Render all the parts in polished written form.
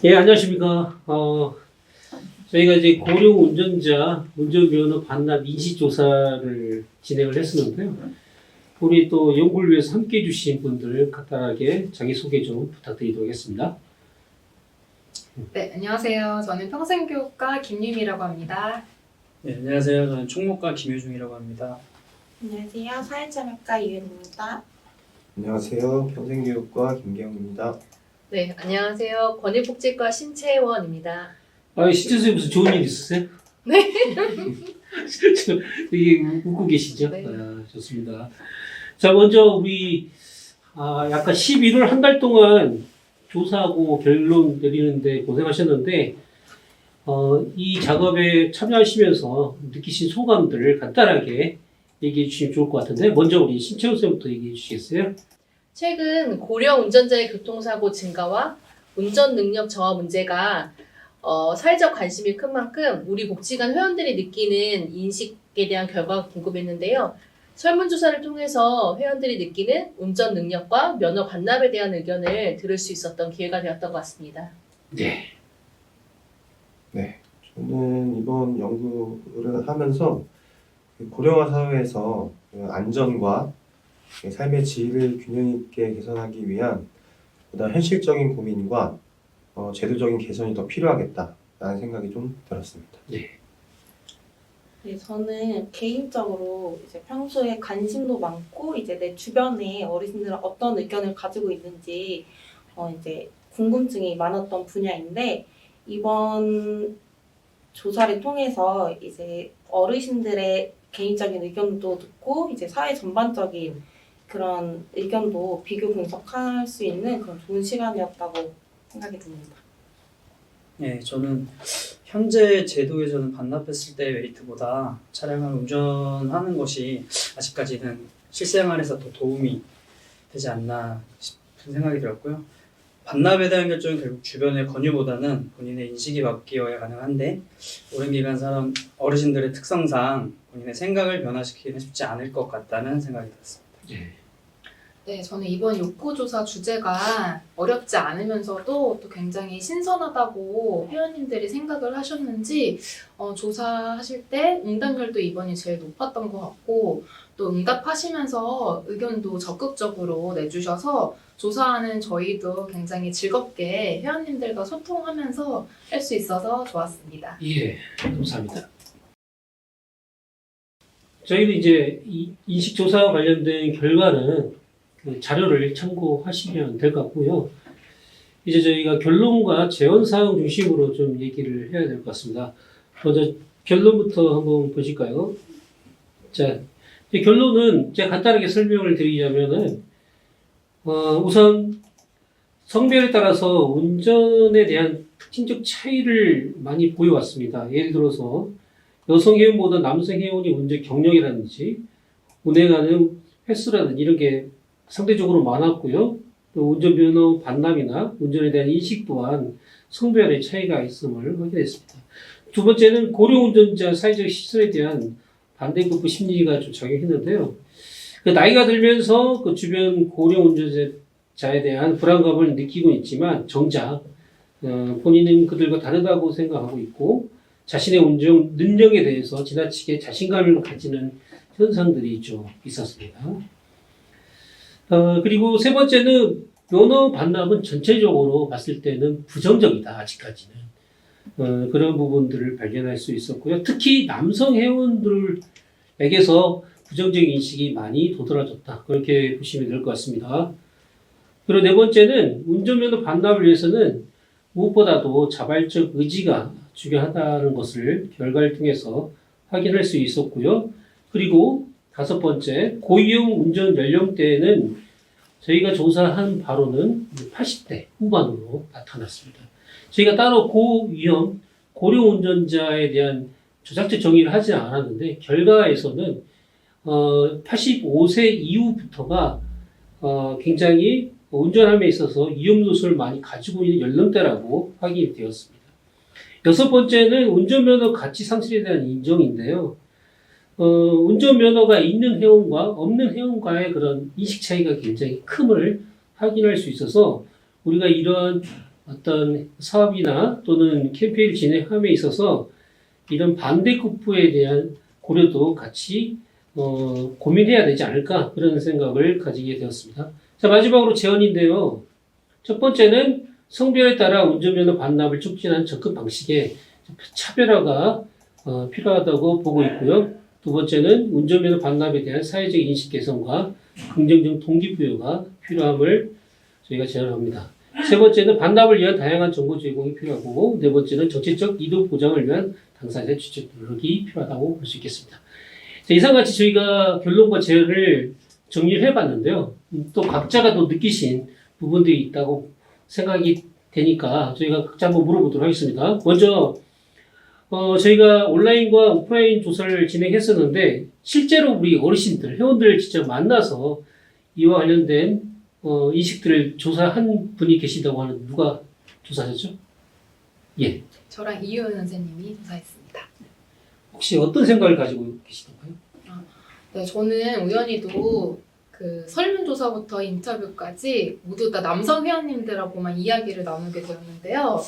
예, 안녕하십니까. 저희가 이제 고령 운전자 운전면허 반납 인식조사를 진행을 했었는데요. 우리 또 연구를 위해서 함께 해주신 분들 간단하게 자기소개 좀 부탁드리도록 하겠습니다. 네, 안녕하세요. 저는 평생교육과 김유미라고 합니다. 네, 안녕하세요. 저는 총무과 김효중이라고 합니다. 안녕하세요. 사회참여과 이은입니다. 안녕하세요. 평생교육과 김계영입니다. 네, 안녕하세요. 권익복지과 신채원입니다. 신재 선생님 무슨 좋은 일 있으세요? 네. 되게 웃고 계시죠? 네. 좋습니다. 자, 먼저 우리 약간 11월 한 달 동안 조사하고 결론 내리는데 고생하셨는데 이 작업에 참여하시면서 느끼신 소감들을 간단하게 얘기해 주시면 좋을 것 같은데 먼저 우리 신채원 쌤부터 얘기해 주시겠어요? 최근 고령 운전자의 교통사고 증가와 운전 능력 저하 문제가 사회적 관심이 큰 만큼 우리 복지관 회원들이 느끼는 인식에 대한 결과가 궁금했는데요. 설문조사를 통해서 회원들이 느끼는 운전 능력과 면허 반납에 대한 의견을 들을 수 있었던 기회가 되었던 것 같습니다. 네. 저는 이번 연구를 하면서 고령화 사회에서 안전과 삶의 질을 균형 있게 개선하기 위한 보다 현실적인 고민과 제도적인 개선이 더 필요하겠다라는 생각이 좀 들었습니다. 네, 저는 개인적으로 이제 평소에 관심도 많고 이제 내 주변에 어르신들은 어떤 의견을 가지고 있는지 이제 궁금증이 많았던 분야인데 이번 조사를 통해서 이제 어르신들의 개인적인 의견도 듣고 이제 사회 전반적인 그런 의견도 비교 분석할 수 있는 그런 좋은 시간이었다고 생각이 듭니다. 네, 저는 현재 제도에서는 반납했을 때 웨이트보다 차량을 운전하는 것이 아직까지는 실생활에서 더 도움이 되지 않나 싶은 생각이 들었고요. 반납에 대한 결정은 결국 주변의 권유보다는 본인의 인식이 바뀌어야 가능한데 오랜 기간 살아온 어르신들의 특성상 본인의 생각을 변화시키기는 쉽지 않을 것 같다는 생각이 들었습니다. 네, 저는 이번 욕구조사 주제가 어렵지 않으면서도 또 굉장히 신선하다고 회원님들이 생각을 하셨는지 조사하실 때 응답률도 이번이 제일 높았던 것 같고 또 응답하시면서 의견도 적극적으로 내주셔서 조사하는 저희도 굉장히 즐겁게 회원님들과 소통하면서 할 수 있어서 좋았습니다. 예, 감사합니다. 저희는 이제 이 인식조사와 관련된 결과는 그 자료를 참고하시면 될 것 같고요. 이제 저희가 결론과 재원사항 중심으로 좀 얘기를 해야 될 것 같습니다. 먼저 결론부터 한번 보실까요? 자, 이 결론은 제가 간단하게 설명을 드리자면은, 우선 성별에 따라서 운전에 대한 특징적 차이를 많이 보여왔습니다. 예를 들어서 여성 회원보다 남성 회원이 운전 경력이라든지 운행하는 횟수라든지 이런 게 상대적으로 많았고요. 또 운전면허 반납이나 운전에 대한 인식 또한 성별의 차이가 있음을 확인했습니다. 두 번째는 고령 운전자 사회적 시선에 대한 반대급부 심리가 좀 작용했는데요. 그 나이가 들면서 그 주변 고령 운전자에 대한 불안감을 느끼고 있지만 정작 본인은 그들과 다르다고 생각하고 있고 자신의 운전 능력에 대해서 지나치게 자신감을 가지는 현상들이 좀 있었습니다. 그리고 세 번째는 면허 반납은 전체적으로 봤을 때는 부정적이다, 아직까지는. 그런 부분들을 발견할 수 있었고요. 특히 남성 회원들에게서 부정적인 인식이 많이 도드라졌다. 그렇게 보시면 될 것 같습니다. 그리고 네 번째는 운전면허 반납을 위해서는 무엇보다도 자발적 의지가 중요하다는 것을 결과를 통해서 확인할 수 있었고요. 그리고 다섯 번째, 고위험 운전 연령대는 저희가 조사한 바로는 80대 후반으로 나타났습니다. 저희가 따로 고위험, 고령 운전자에 대한 조작적 정의를 하지 않았는데 결과에서는 85세 이후부터가 굉장히 운전함에 있어서 위험 요소를 많이 가지고 있는 연령대라고 확인이 되었습니다. 여섯 번째는 운전면허 가치 상실에 대한 인정인데요. 운전면허가 있는 회원과 없는 회원과의 그런 인식 차이가 굉장히 큼을 확인할 수 있어서 우리가 이러한 어떤 사업이나 또는 캠페인을 진행함에 있어서 이런 반대급부에 대한 고려도 같이 고민해야 되지 않을까 그런 생각을 가지게 되었습니다. 자, 마지막으로 제언인데요. 첫 번째는 성별에 따라 운전면허 반납을 촉진하는 접근 방식에 차별화가 필요하다고 보고 있고요. 두 번째는 운전면허 반납에 대한 사회적 인식 개선과 긍정적 동기부여가 필요함을 저희가 제안합니다. 세 번째는 반납을 위한 다양한 정보 제공이 필요하고, 네 번째는 정책적 이동 보장을 위한 당사자의 주체 노력이 필요하다고 볼 수 있겠습니다. 자, 이상같이 저희가 결론과 제언을 정리를 해봤는데요. 또 각자가 또 느끼신 부분들이 있다고 생각이 되니까 저희가 각자 한번 물어보도록 하겠습니다. 먼저 저희가 온라인과 오프라인 조사를 진행했었는데 실제로 우리 어르신들, 회원들 직접 만나서 이와 관련된 인식들을 조사한 분이 계시다고 하는 누가 조사하셨죠? 예. 저랑 이효연 선생님이 조사했습니다. 혹시 어떤 생각을 가지고 계시던가요? 네, 저는 우연히도 그 설문조사부터 인터뷰까지 모두 다 남성 회원님들하고만 이야기를 나누게 되었는데요.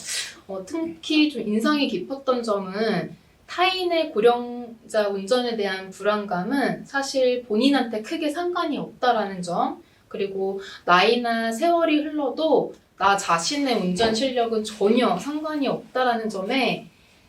특히 좀 인상이 깊었던 점은 타인의 고령자 운전에 대한 불안감은 사실 본인한테 크게 상관이 없다라는 점, 그리고 나이나 세월이 흘러도 나 자신의 운전 실력은 전혀 상관이 없다라는 점에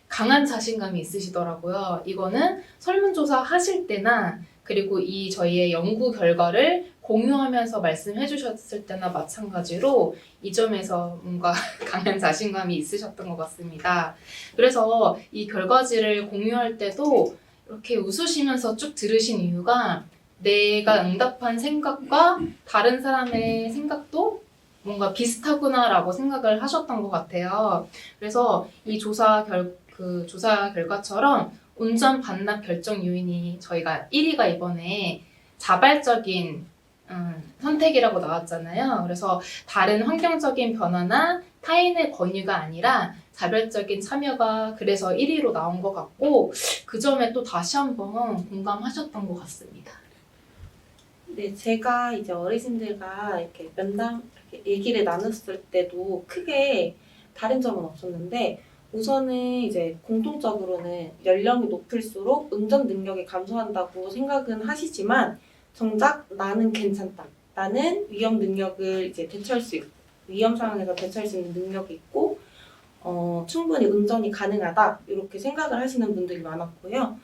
강한 자신감이 있으시더라고요. 이거는 설문조사 하실 때나 그리고 이 저희의 연구 결과를 공유하면서 말씀해 주셨을 때나 마찬가지로 이 점에서 뭔가 강한 자신감이 있으셨던 것 같습니다. 그래서 이 결과지를 공유할 때도 이렇게 웃으시면서 쭉 들으신 이유가 내가 응답한 생각과 다른 사람의 생각도 뭔가 비슷하구나라고 생각을 하셨던 것 같아요. 그래서 이 조사 결과처럼 운전 반납 결정 요인이 저희가 1위가 이번에 자발적인 선택이라고 나왔잖아요. 그래서 다른 환경적인 변화나 타인의 권유가 아니라 자발적인 참여가 그래서 1위로 나온 것 같고 그 점에 또 다시 한번 공감하셨던 것 같습니다. 네, 제가 이제 어르신들과 이렇게 면담, 이렇게 얘기를 나눴을 때도 크게 다른 점은 없었는데 우선은 이제 공통적으로는 연령이 높을수록 운전 능력이 감소한다고 생각은 하시지만 정작 나는 괜찮다. 나는 위험 능력을 이제 대처할 수 있고 위험 상황에서 대처할 수 있는 능력이 있고 충분히 운전이 가능하다. 이렇게 생각을 하시는 분들이 많았고요.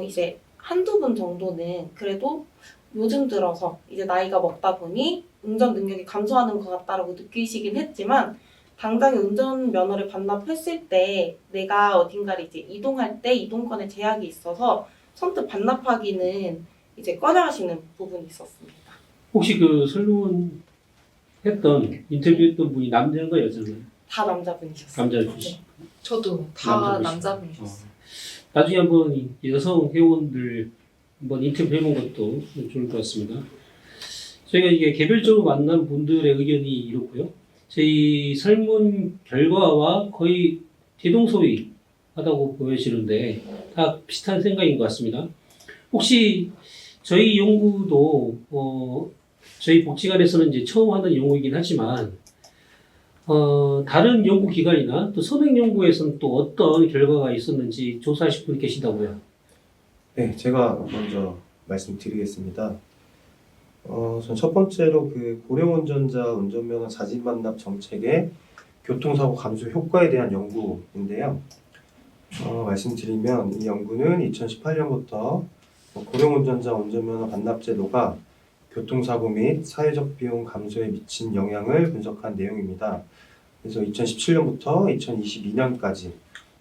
이제 한두 분 정도는 그래도 요즘 들어서 이제 나이가 먹다 보니 운전 능력이 감소하는 것 같다라고 느끼시긴 했지만 당장에 운전면허를 반납했을 때 내가 어딘가를 이제 이동할 때 이동권에 제약이 있어서 선뜻 반납하기는 이제 꺼려하시는 부분이 있었습니다. 혹시 그 설문 인터뷰했던 분이 남자인가 여자인가요? 다 남자분이셨어요. 남자분이시. 저도 다 남자분이시죠. 남자분이셨어요. 나중에 한번 이 여성 회원들 한번 인터뷰 해본 것도 좋을 것 같습니다. 저희가 이게 개별적으로 만난 분들의 의견이 이렇고요. 저희 설문 결과와 거의 대동소이하다고 보여지는데 다 비슷한 생각인 것 같습니다. 혹시 저희 연구도 저희 복지관에서는 이제 처음 하는 연구이긴 하지만 다른 연구기관이나 또 선행 연구에서는 또 어떤 결과가 있었는지 조사하실 분 계시다고요? 네, 제가 먼저 말씀드리겠습니다. 전 첫 번째로 그 고령 운전자 운전면허 자진 반납 정책의 교통사고 감소 효과에 대한 연구인데요. 말씀드리면 이 연구는 2018년부터 고령 운전자 운전면허 반납 제도가 교통사고 및 사회적 비용 감소에 미친 영향을 분석한 내용입니다. 그래서 2017년부터 2022년까지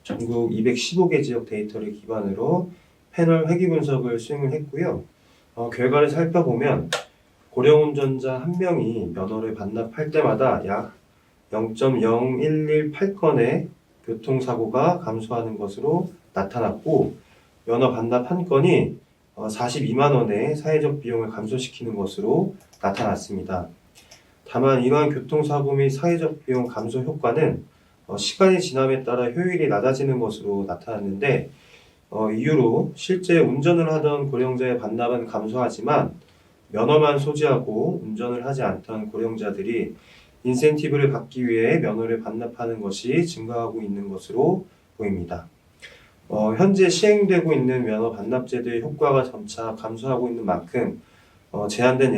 전국 215개 지역 데이터를 기반으로 패널 회귀 분석을 수행을 했고요. 결과를 살펴보면 고령 운전자 1명이 면허를 반납할 때마다 약 0.0118건의 교통사고가 감소하는 것으로 나타났고 면허 반납 한 건이 42만 원의 사회적 비용을 감소시키는 것으로 나타났습니다. 다만 이러한 교통사고 및 사회적 비용 감소 효과는 시간이 지남에 따라 효율이 낮아지는 것으로 나타났는데 이유로 실제 운전을 하던 고령자의 반납은 감소하지만 면허만 소지하고 운전을 하지 않던 고령자들이 인센티브를 받기 위해 면허를 반납하는 것이 증가하고 있는 것으로 보입니다. 현재 시행되고 있는 면허 반납 제도의 효과가 점차 감소하고 있는 만큼 제한된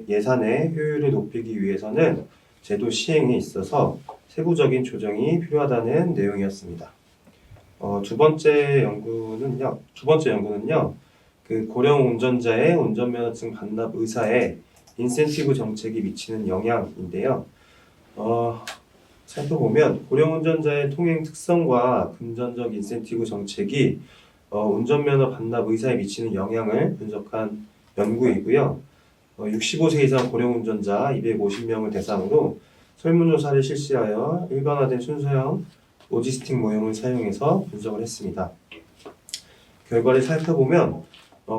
예산의 효율을 높이기 위해서는 제도 시행에 있어서 세부적인 조정이 필요하다는 내용이었습니다. 두 번째 연구는요, 그 고령 운전자의 운전면허증 반납 의사에 인센티브 정책이 미치는 영향인데요. 살펴보면 고령 운전자의 통행 특성과 금전적 인센티브 정책이 운전면허 반납 의사에 미치는 영향을 분석한 연구이고요. 65세 이상 고령 운전자 250명을 대상으로 설문조사를 실시하여 일반화된 순서형 로지스틱 모형을 사용해서 분석을 했습니다. 결과를 살펴보면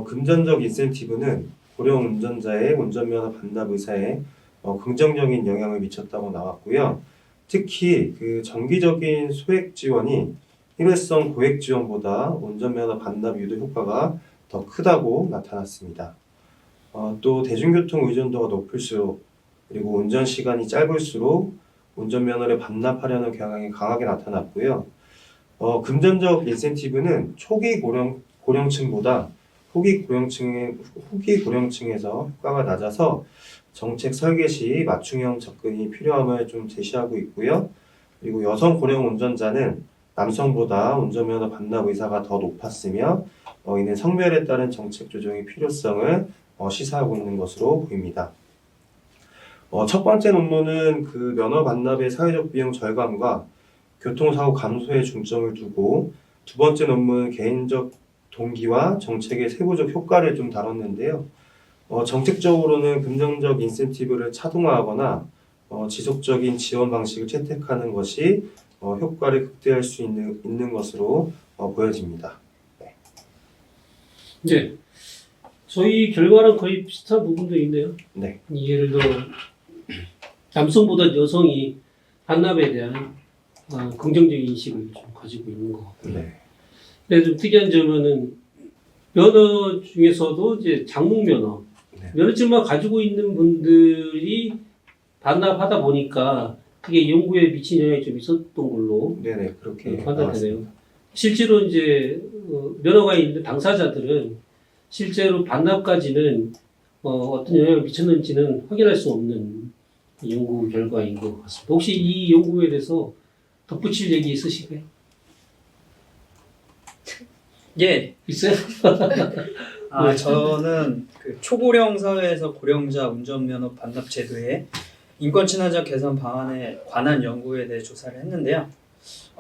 금전적 인센티브는 고령 운전자의 운전면허 반납 의사에 긍정적인 영향을 미쳤다고 나왔고요. 특히 그 정기적인 소액 지원이 일회성 고액 지원보다 운전면허 반납 유도 효과가 더 크다고 나타났습니다. 또 대중교통 의존도가 높을수록 그리고 운전 시간이 짧을수록 운전면허를 반납하려는 경향이 강하게 나타났고요. 금전적 인센티브는 초기 고령층보다 후기 고령층에서 효과가 낮아서 정책 설계 시 맞춤형 접근이 필요함을 좀 제시하고 있고요. 그리고 여성 고령 운전자는 남성보다 운전면허 반납 의사가 더 높았으며 이는 성별에 따른 정책 조정의 필요성을 시사하고 있는 것으로 보입니다. 첫 번째 논문은 그 면허 반납의 사회적 비용 절감과 교통사고 감소에 중점을 두고 두 번째 논문은 개인적 동기와 정책의 세부적 효과를 좀 다뤘는데요. 정책적으로는 긍정적 인센티브를 차등화하거나 지속적인 지원 방식을 채택하는 것이 효과를 극대화할 수 있는 것으로 보여집니다. 네. 저희 결과랑 거의 비슷한 부분도 있네요. 네. 예를 들어 남성보다 여성이 반납에 대한 긍정적인 인식을 좀 가지고 있는 것 같고요. 네. 근데 좀 특이한 점은 면허 중에서도 이제 장롱 면허, 네. 면허증만 가지고 있는 분들이 반납하다 보니까 그게 연구에 미친 영향이 좀 있었던 걸로 네네, 그렇게 판단되네요. 나왔습니다. 실제로 이제 면허가 있는 당사자들은 실제로 반납까지는 어떤 영향을 미쳤는지는 확인할 수 없는 연구 결과인 것 같습니다. 혹시 이 연구에 대해서 덧붙일 얘기 있으실까요? 예, 있어요? 저는 그 초고령 사회에서 고령자 운전면허 반납 제도의 인권 친화적 개선 방안에 관한 연구에 대해 조사를 했는데요.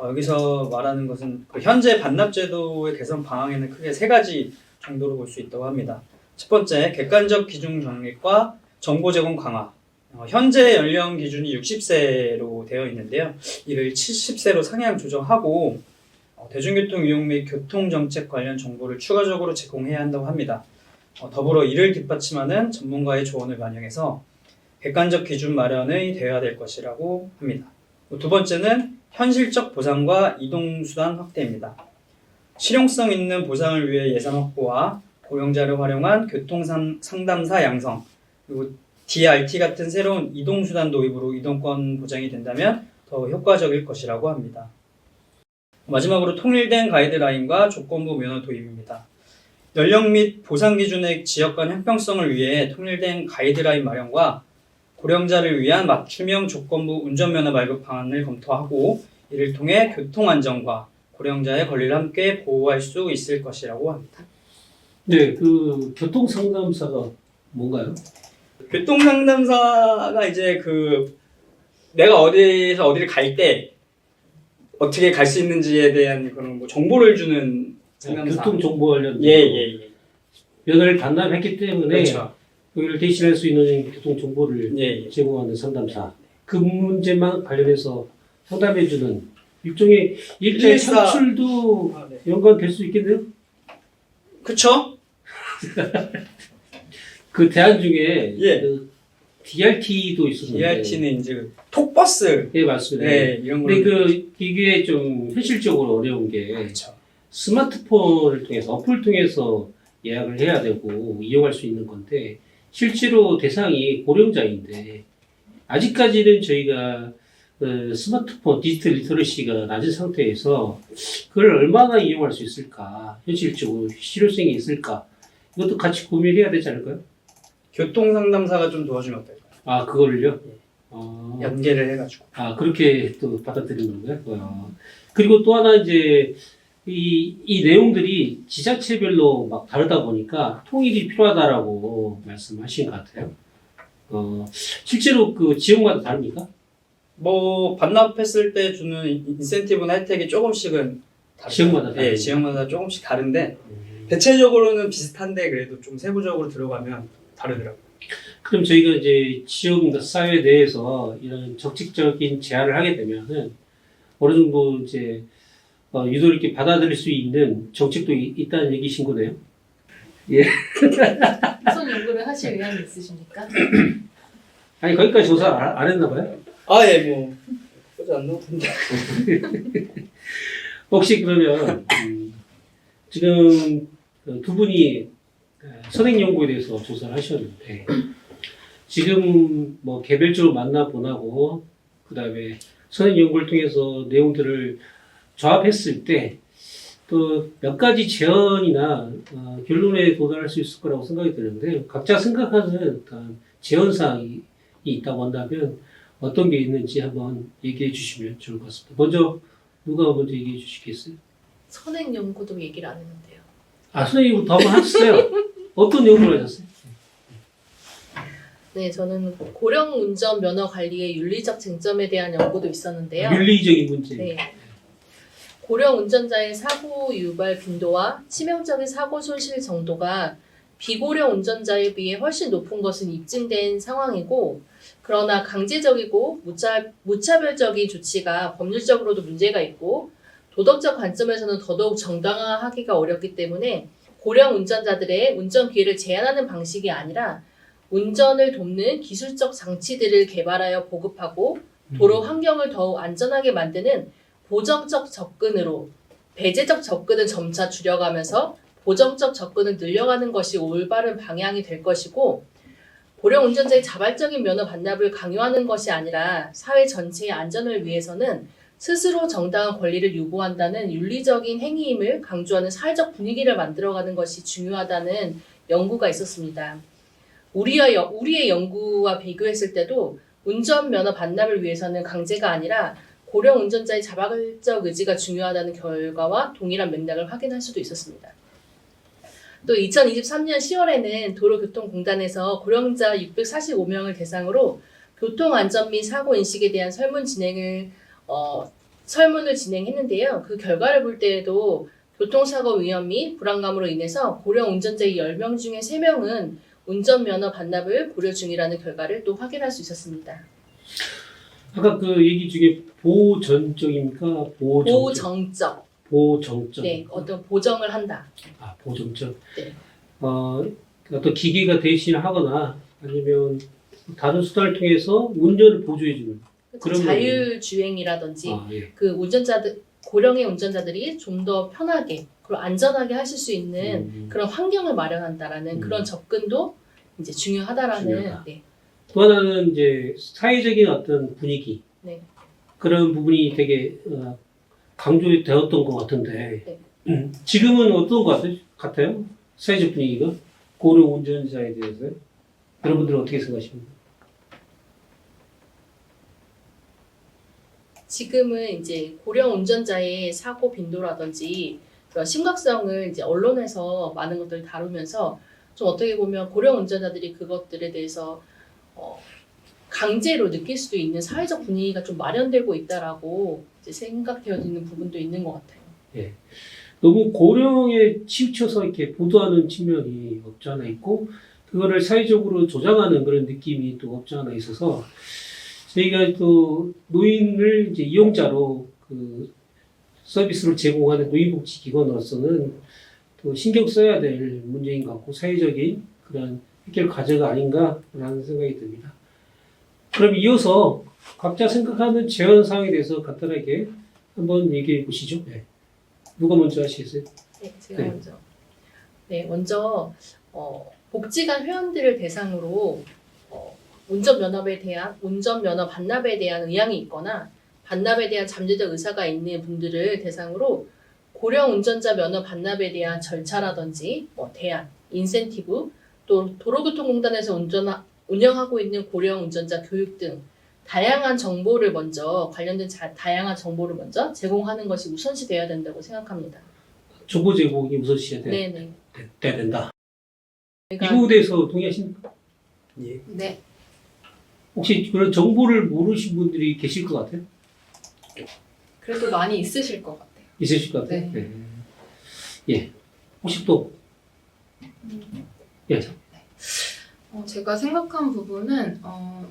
여기서 말하는 것은 그 현재 반납 제도의 개선 방안에는 크게 세 가지 정도로 볼 수 있다고 합니다. 첫 번째, 객관적 기준 정립과 정보 제공 강화. 현재 연령 기준이 60세로 되어 있는데요. 이를 70세로 상향 조정하고 대중교통 이용 및 교통정책 관련 정보를 추가적으로 제공해야 한다고 합니다. 더불어 이를 뒷받침하는 전문가의 조언을 반영해서 객관적 기준 마련이 되어야 될 것이라고 합니다. 두 번째는 현실적 보상과 이동수단 확대입니다. 실용성 있는 보상을 위해 예산 확보와 고령자를 활용한 교통상담사 양성, 그리고 DRT 같은 새로운 이동수단 도입으로 이동권 보장이 된다면 더 효과적일 것이라고 합니다. 마지막으로 통일된 가이드라인과 조건부 면허 도입입니다. 연령 및 보상 기준의 지역 간 형평성을 위해 통일된 가이드라인 마련과 고령자를 위한 맞춤형 조건부 운전면허 발급 방안을 검토하고 이를 통해 교통안전과 고령자의 권리를 함께 보호할 수 있을 것이라고 합니다. 네, 그 교통상담사가 뭔가요? 교통상담사가 이제 그 내가 어디에서 어디를 갈 때 어떻게 갈 수 있는지에 대한 그런 뭐 정보를 주는 상담사. 교통정보 관련 예. 면허를 반납했기 때문에 그렇죠. 여기를 대신할 수 있는 교통정보를 예. 제공하는 상담사. 그 문제만 관련해서 상담해주는 일종의 일자리 114. 창출도 네. 연관될 수 있겠네요? 그쵸? 그 대안 중에 예. 그 DRT도 있었는데. DRT는 이제 그 톡버스. 예, 맞습니다. 네, 이런 근데 걸. 이게 좀 현실적으로 어려운 게 그렇죠. 스마트폰을 통해서 어플을 통해서 예약을 해야 되고 이용할 수 있는 건데 실제로 대상이 고령자인데 아직까지는 저희가 스마트폰 디지털 리터러시가 낮은 상태에서 그걸 얼마나 이용할 수 있을까, 현실적으로 실효성이 있을까, 이것도 같이 고민해야 되지 않을까요? 교통 상담사가 좀 도와주면 어떨까요? 아, 그거를요? 예. 어, 연계를 해가지고. 아, 그렇게 또 받아들이는 건가요? 그리고 또 하나 이제 이 내용들이 지자체별로 막 다르다 보니까 통일이 필요하다라고 말씀하신 것 같아요. 실제로 그 지역마다 다릅니까? 뭐 반납했을 때 주는 인센티브나 혜택이 조금씩은 다르죠. 지역마다 예, 다르죠. 지역마다 조금씩 다른데 대체적으로는 비슷한데 그래도 좀 세부적으로 들어가면 다르더라고요. 그럼 저희가 이제 지역 사회 내에서 이런 적극적인 제안을 하게 되면은 어느 정도 이제 유도 이렇게 받아들일 수 있는 정책도 있다는 얘기신 거네요. 우선 연구를 하실 의향이 있으십니까? 아니 거기까지 조사 안 했나 봐요. 아, 예, 뭐 그러지 않나 본데. 혹시 그러면 지금 두 분이 선행 연구에 대해서 조사를 하셨는데 지금 뭐 개별적으로 만나보나고 그다음에 선행 연구를 통해서 내용들을 조합했을 때 또 몇 가지 제언이나 결론에 도달할 수 있을 거라고 생각이 드는데 각자 생각하는 어떤 제언사항이 있다고 한다면 어떤 게 있는지 한번 얘기해 주시면 좋을 것 같습니다. 누가 먼저 얘기해 주시겠어요? 선행 연구도 얘기를 안 했는데요. 아, 선생님 더 한번 하셨어요? 어떤 연구를 하셨어요? 네, 저는 고령 운전 면허 관리의 윤리적 쟁점에 대한 연구도 있었는데요. 윤리적인 문제. 네. 고령 운전자의 사고 유발 빈도와 치명적인 사고 손실 정도가 비고령 운전자에 비해 훨씬 높은 것은 입증된 상황이고, 그러나 강제적이고 무차별적인 조치가 법률적으로도 문제가 있고 도덕적 관점에서는 더더욱 정당화하기가 어렵기 때문에 고령 운전자들의 운전 기회를 제한하는 방식이 아니라 운전을 돕는 기술적 장치들을 개발하여 보급하고 도로 환경을 더욱 안전하게 만드는 보정적 접근으로 배제적 접근은 점차 줄여가면서 보정적 접근을 늘려가는 것이 올바른 방향이 될 것이고, 고령 운전자의 자발적인 면허 반납을 강요하는 것이 아니라 사회 전체의 안전을 위해서는 스스로 정당한 권리를 유보한다는 윤리적인 행위임을 강조하는 사회적 분위기를 만들어가는 것이 중요하다는 연구가 있었습니다. 우리의 연구와 비교했을 때도 운전면허 반납을 위해서는 강제가 아니라 고령 운전자의 자발적 의지가 중요하다는 결과와 동일한 맥락을 확인할 수도 있었습니다. 또 2023년 10월에는 도로교통공단에서 고령자 645명을 대상으로 교통안전 및 사고인식에 대한 설문을 진행했는데요. 그 결과를 볼 때에도 교통사고 위험 및 불안감으로 인해서 고령 운전자의 10명 중에 3명은 운전면허 반납을 고려 중이라는 결과를 또 확인할 수 있었습니다. 아까 그 얘기 중에 보전적입니까? 보정적. 보정적. 네, 어떤 보정을 한다. 아, 보정적. 네. 어떤 기계가 대신하거나 아니면 다른 수단을 통해서 운전을 보조해주는. 그런 자율주행이라든지 예. 그 고령의 운전자들이 좀 더 편하게 그리고 안전하게 하실 수 있는 그런 환경을 마련한다라는 그런 접근도 이제 중요하다라는. 중요하다. 네. 또 하나는 이제 사회적인 어떤 분위기. 네. 그런 부분이 되게 강조되었던 것 같은데 네. 지금은 어떤 것 같아요? 사회적 분위기가 고령 운전자에 대해서 여러분들은 어떻게 생각하십니까? 지금은 이제 고령 운전자의 사고 빈도라든지 그런 심각성을 이제 언론에서 많은 것들을 다루면서 좀 어떻게 보면 고령 운전자들이 그것들에 대해서 강제로 느낄 수도 있는 사회적 분위기가 좀 마련되고 있다라고 이제 생각되어지는 부분도 있는 것 같아요. 예. 너무 고령에 치우쳐서 이렇게 보도하는 측면이 없지 않아 있고 그거를 사회적으로 조장하는 그런 느낌이 또 없지 않아 있어서 저희가 또 노인을 이제 이용자로 그 서비스를 제공하는 노인복지기관으로서는 또 신경 써야 될 문제인 것 같고 사회적인 그런 해결 과제가 아닌가라는 생각이 듭니다. 그럼 이어서 각자 생각하는 제안 사항에 대해서 간단하게 한번 얘기해 보시죠. 네. 누가 먼저 하시겠어요? 네, 제가 네. 먼저. 네, 먼저 복지관 회원들을 대상으로 운전면허 반납에 대한 의향이 있거나 반납에 대한 잠재적 의사가 있는 분들을 대상으로 고령 운전자 면허 반납에 대한 절차라든지 대안, 인센티브, 또 도로교통공단에서 운영하고 있는 고령 운전자 교육 등 다양한 정보를 다양한 정보를 먼저 제공하는 것이 우선시되어야 된다고 생각합니다. 정보 제공이 우선시해야 네네. 돼야 된다. 이 그러니까 부분에 대해서 동의하십니까? 예. 네. 혹시 그런 정보를 모르신 분들이 계실 것 같아요? 그래도 많이 있으실 것 같아요. 있으실 것 같아요? 네. 예. 혹시 또? 예. 제가 생각한 부분은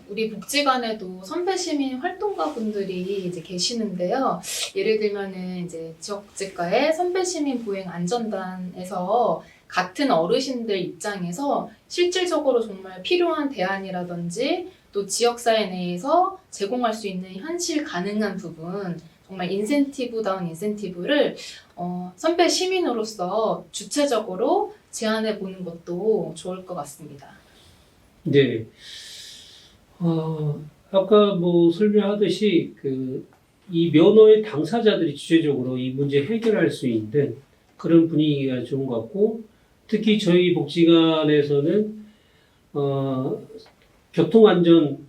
우리 복지관에도 선배 시민 활동가 분들이 이제 계시는데요. 예를 들면은 이제 지역국제과의 선배 시민 보행 안전단에서 같은 어르신들 입장에서 실질적으로 정말 필요한 대안이라든지 또 지역사회 내에서 제공할 수 있는 현실 가능한 부분, 정말 인센티브다운 인센티브를 선배 시민으로서 주체적으로 제안해 보는 것도 좋을 것 같습니다. 네. 아까 뭐 설명하듯이 이 면허의 당사자들이 주체적으로 이 문제 해결할 수 있는 그런 분위기가 좋은 것 같고, 특히 저희 복지관에서는 교통안전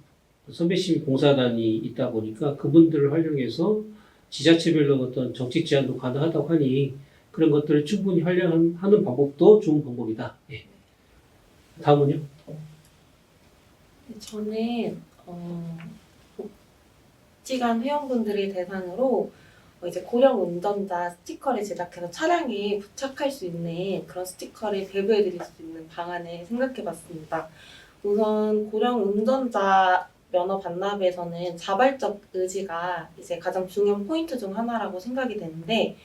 선배심 봉사단이 있다 보니까 그분들을 활용해서 지자체별로 어떤 정책 제안도 가능하다고 하니 그런 것들을 충분히 활용하는 방법도 좋은 방법이다. 예. 다음은요? 저는 복지관 회원분들이 대상으로 이제 고령 운전자 스티커를 제작해서 차량에 부착할 수 있는 그런 스티커를 배부해 드릴 수 있는 방안을 생각해 봤습니다. 우선 고령 운전자 면허 반납에서는 자발적 의지가 이제 가장 중요한 포인트 중 하나라고 생각이 되는데,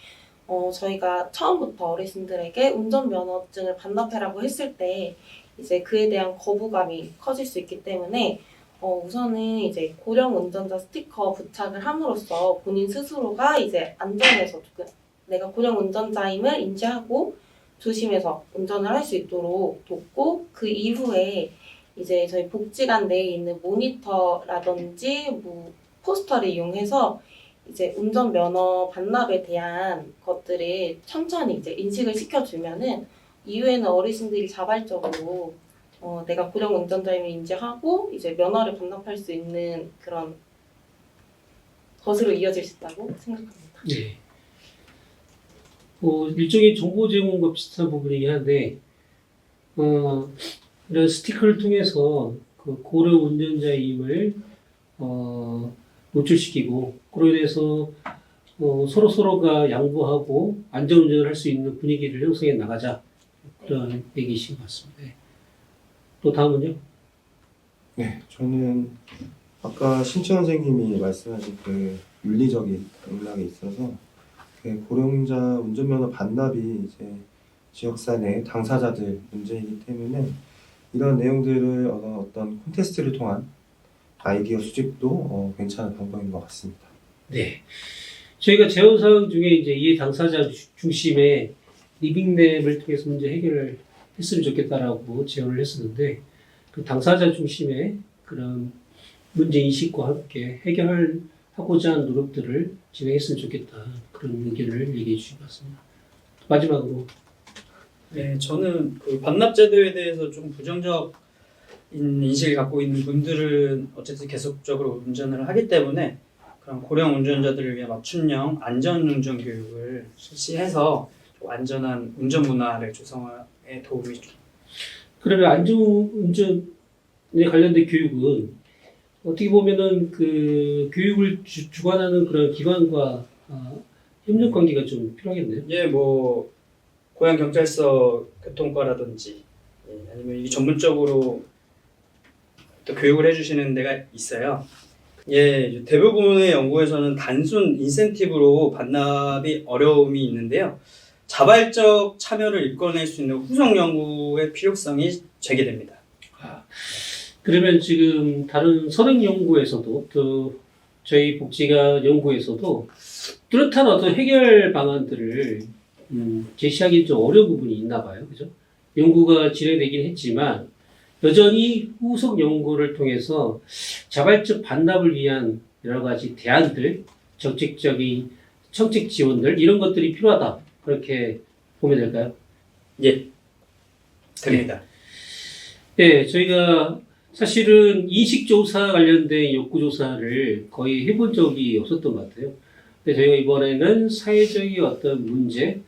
저희가 처음부터 어르신들에게 운전면허증을 반납해라고 했을 때 이제 그에 대한 거부감이 커질 수 있기 때문에 우선은 이제 고령 운전자 스티커 부착을 함으로써 본인 스스로가 이제 안전에서 조금 내가 고령 운전자임을 인지하고 조심해서 운전을 할 수 있도록 돕고, 그 이후에 이제 저희 복지관 내에 있는 모니터라든지 뭐 포스터를 이용해서 이제 운전면허 반납에 대한 것들을 천천히 이제 인식을 시켜주면은 이후에는 어르신들이 자발적으로 내가 고령 운전자임을 인지하고 이제 면허를 반납할 수 있는 그런 것으로 이어질 수 있다고 생각합니다. 네. 일종의 정보 제공과 비슷한 부분이긴 한데, 이런 스티커를 통해서 그 고령 운전자임을 노출시키고, 그로 인해서 서로가 양보하고 안전운전을 할 수 있는 분위기를 형성해 나가자. 그런 얘기이신 것 같습니다. 네. 또 다음은요? 네, 저는 아까 신채원 선생님이 말씀하신 그 윤리적인 맥락에 있어서 그 고령자 운전면허 반납이 이제 지역사 내 당사자들 문제이기 때문에 이런 내용들을 어떤 콘테스트를 통한 아이디어 수집도 괜찮은 방법인 것 같습니다. 네. 저희가 제언 사항 중에 이제 이 당사자 중심의 리빙랩을 통해서 문제 해결을 했으면 좋겠다라고 제언을 했었는데, 그 당사자 중심의 그런 문제 인식과 함께 해결하고자 하는 노력들을 진행했으면 좋겠다, 그런 의견을 얘기해 주신 것 같습니다. 마지막으로. 네, 저는 그 반납 제도에 대해서 좀 부정적인 인식을 갖고 있는 분들은 어쨌든 계속적으로 운전을 하기 때문에 그런 고령 운전자들을 위한 맞춤형 안전 운전 교육을 실시해서 안전한 운전 문화를 조성에 도움이 좀. 그러면 안전운전에 관련된 교육은 어떻게 보면은 그 교육을 주관하는 그런 기관과 협력 관계가 좀 필요하겠네요. 예, 뭐 고양 경찰서 교통과라든지 아니면 이 전문적으로 또 교육을 해주시는 데가 있어요. 예, 대부분의 연구에서는 단순 인센티브로 반납이 어려움이 있는데요. 자발적 참여를 이끌어낼 수 있는 후속 연구의 필요성이 제기됩니다. 그러면 지금 다른 선행 연구에서도 또 저희 복지가 연구에서도 뚜렷한 어떤 해결 방안들을 제시하기 좀 어려운 부분이 있나 봐요. 그죠? 연구가 진행되긴 했지만 여전히 후속 연구를 통해서 자발적 반납을 위한 여러 가지 대안들, 정책적인 정책 지원들 이런 것들이 필요하다. 그렇게 보면 될까요? 예, 됩니다. 네, 저희가 사실은 인식조사 관련된 욕구조사를 거의 해본 적이 없었던 것 같아요. 근데 저희가 이번에는 사회적인 어떤 문제,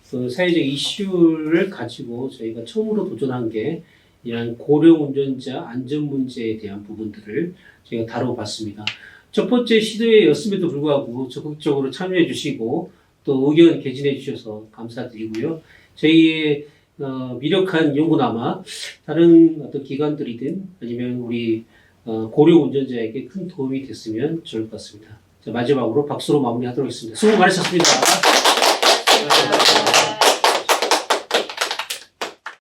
그 사회적 이슈를 가지고 저희가 처음으로 도전한 게 이런 고령 운전자 안전 문제에 대한 부분들을 저희가 다뤄봤습니다. 첫 번째 시도였음에도 불구하고 적극적으로 참여해 주시고 또 의견 개진해 주셔서 감사드리고요. 저희의 미력한 연구나마 다른 어떤 기관들이든 아니면 우리 고령 운전자에게 큰 도움이 됐으면 좋을 것 같습니다. 자, 마지막으로 박수로 마무리하도록 하겠습니다. 수고 많으셨습니다.